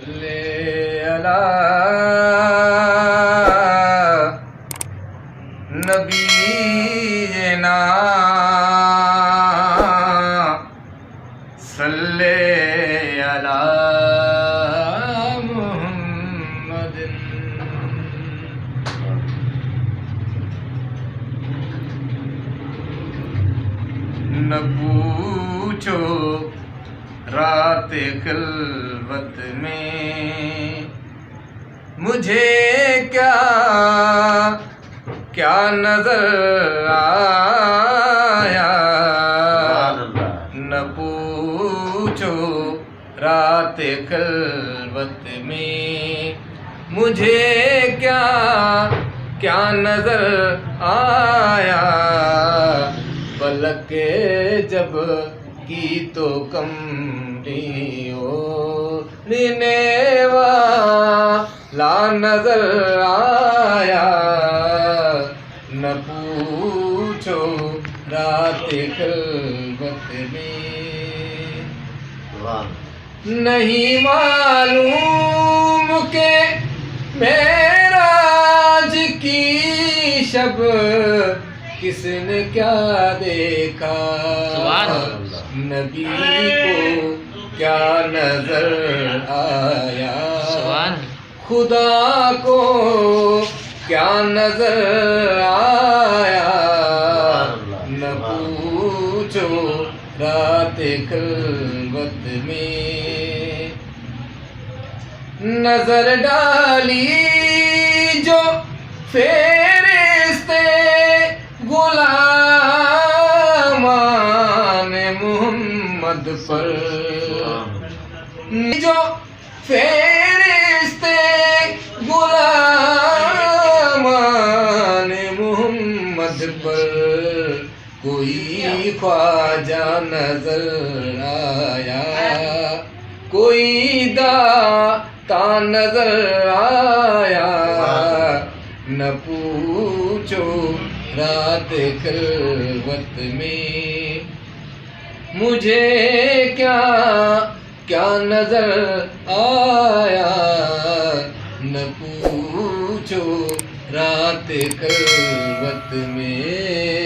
ले अला नबीना सल्ले अला मुहम्मदिन। न पूछो रात खिलवत में मुझे क्या क्या नजर आया। न पूछो रात खिलवत में मुझे क्या क्या नजर आया। पलक जब की तो कमरियों लेने वाला नजर आया। न पूछो रात खिलवत में नहीं मालूम के मेराज की शब किसने क्या देखा। नबी को क्या नजर आया। खुदा को क्या नजर आया। न पूछो रात खिलवत में नजर डाली जो फेरिस्ते गुलामान मुहम्मद पर जो फेरिस्ते गुलामान मुहम्मद पर कोई ख्वाजा नजर आया। कोई दाता नजर आया। न पूछो रात खिलवत में मुझे क्या क्या नजर आया। न पूछो रात खिलवत में।